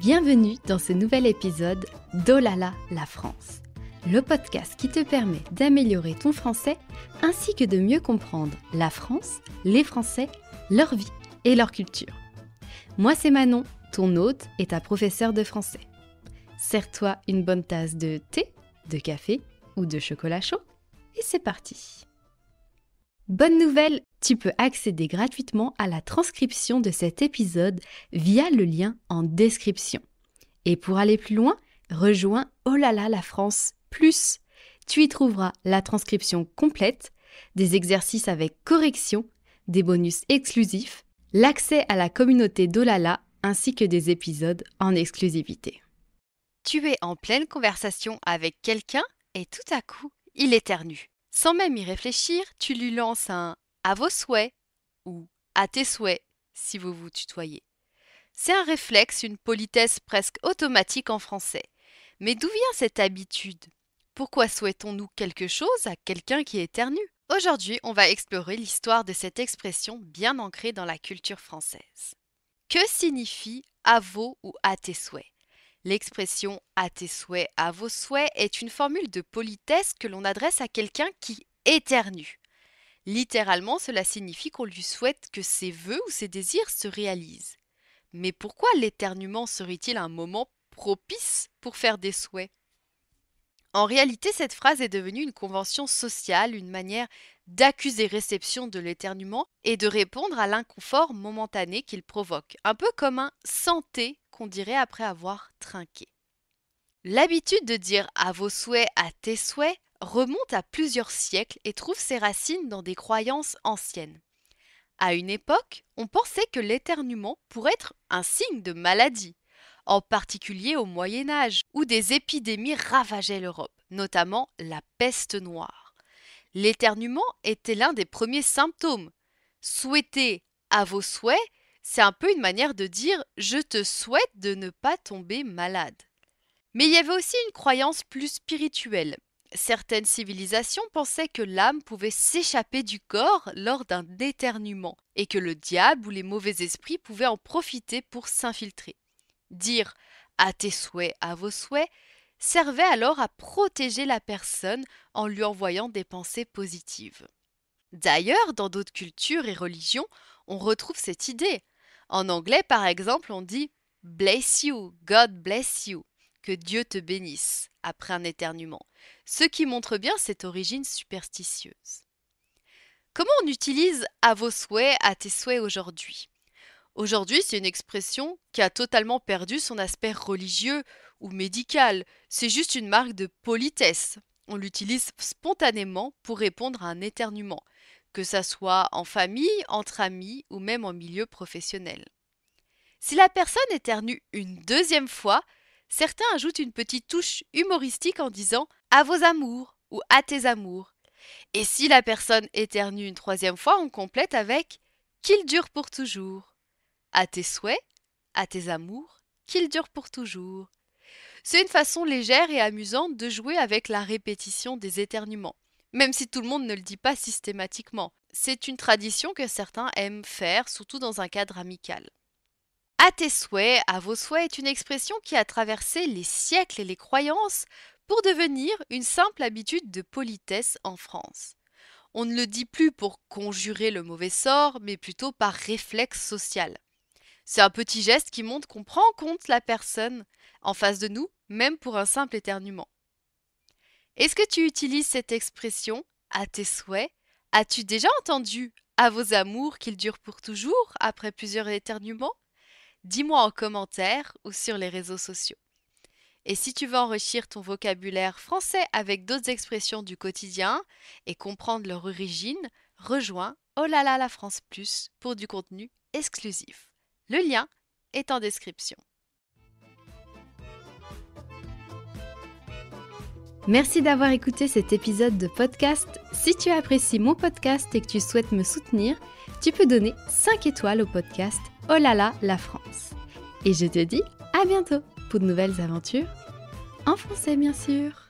Bienvenue dans ce nouvel épisode d'Oh là là, la France, le podcast qui te permet d'améliorer ton français ainsi que de mieux comprendre la France, les Français, leur vie et leur culture. Moi c'est Manon, ton hôte et ta professeure de français. Sers-toi une bonne tasse de thé, de café ou de chocolat chaud et c'est parti. Bonne nouvelle, tu peux accéder gratuitement à la transcription de cet épisode via le lien en description. Et pour aller plus loin, rejoins Oh là là la France plus. Tu y trouveras la transcription complète, des exercices avec correction, des bonus exclusifs, l'accès à la communauté d'Oh là là ainsi que des épisodes en exclusivité. Tu es en pleine conversation avec quelqu'un et tout à coup, il éternue. Sans même y réfléchir, tu lui lances un « à vos souhaits » ou « à tes souhaits » si vous vous tutoyez. C'est un réflexe, une politesse presque automatique en français. Mais d'où vient cette habitude ? Pourquoi souhaitons-nous quelque chose à quelqu'un qui éternue ? Aujourd'hui, on va explorer l'histoire de cette expression bien ancrée dans la culture française. Que signifie « à vos » ou « à tes souhaits » ? L'expression « à tes souhaits, à vos souhaits » est une formule de politesse que l'on adresse à quelqu'un qui éternue. Littéralement, cela signifie qu'on lui souhaite que ses vœux ou ses désirs se réalisent. Mais pourquoi l'éternuement serait-il un moment propice pour faire des souhaits ? En réalité, cette phrase est devenue une convention sociale, une manière d'accuser réception de l'éternuement et de répondre à l'inconfort momentané qu'il provoque, un peu comme un « santé » qu'on dirait après avoir trinqué. L'habitude de dire « à vos souhaits, à tes souhaits » remonte à plusieurs siècles et trouve ses racines dans des croyances anciennes. À une époque, on pensait que l'éternuement pourrait être un signe de maladie, en particulier au Moyen-Âge, où des épidémies ravageaient l'Europe, notamment la peste noire. L'éternuement était l'un des premiers symptômes. Souhaiter à vos souhaits, c'est un peu une manière de dire « je te souhaite de ne pas tomber malade ». Mais il y avait aussi une croyance plus spirituelle. Certaines civilisations pensaient que l'âme pouvait s'échapper du corps lors d'un éternuement et que le diable ou les mauvais esprits pouvaient en profiter pour s'infiltrer. Dire « à tes souhaits, à vos souhaits » servait alors à protéger la personne en lui envoyant des pensées positives. D'ailleurs, dans d'autres cultures et religions, on retrouve cette idée. En anglais, par exemple, on dit « bless you, God bless you », que Dieu te bénisse, après un éternuement, ce qui montre bien cette origine superstitieuse. Comment on utilise « à vos souhaits, à tes souhaits » aujourd'hui ? Aujourd'hui, c'est une expression qui a totalement perdu son aspect religieux ou médical. C'est juste une marque de politesse. On l'utilise spontanément pour répondre à un éternuement, que ça soit en famille, entre amis ou même en milieu professionnel. Si la personne éternue une deuxième fois, certains ajoutent une petite touche humoristique en disant « à vos amours » ou « à tes amours ». Et si la personne éternue une troisième fois, on complète avec « qu'il dure pour toujours ». À tes souhaits, à tes amours, qu'il dure pour toujours. C'est une façon légère et amusante de jouer avec la répétition des éternuements, même si tout le monde ne le dit pas systématiquement. C'est une tradition que certains aiment faire, surtout dans un cadre amical. À tes souhaits, à vos souhaits est une expression qui a traversé les siècles et les croyances pour devenir une simple habitude de politesse en France. On ne le dit plus pour conjurer le mauvais sort, mais plutôt par réflexe social. C'est un petit geste qui montre qu'on prend en compte la personne en face de nous, même pour un simple éternuement. Est-ce que tu utilises cette expression « à tes souhaits » ? As-tu déjà entendu « à vos amours qu'ils durent pour toujours » après plusieurs éternuements ? Dis-moi en commentaire ou sur les réseaux sociaux. Et si tu veux enrichir ton vocabulaire français avec d'autres expressions du quotidien et comprendre leur origine, rejoins Oh là là la France Plus pour du contenu exclusif. Le lien est en description. Merci d'avoir écouté cet épisode de podcast. Si tu apprécies mon podcast et que tu souhaites me soutenir, tu peux donner 5 étoiles au podcast Oh là là la France. Et je te dis à bientôt pour de nouvelles aventures, en français bien sûr.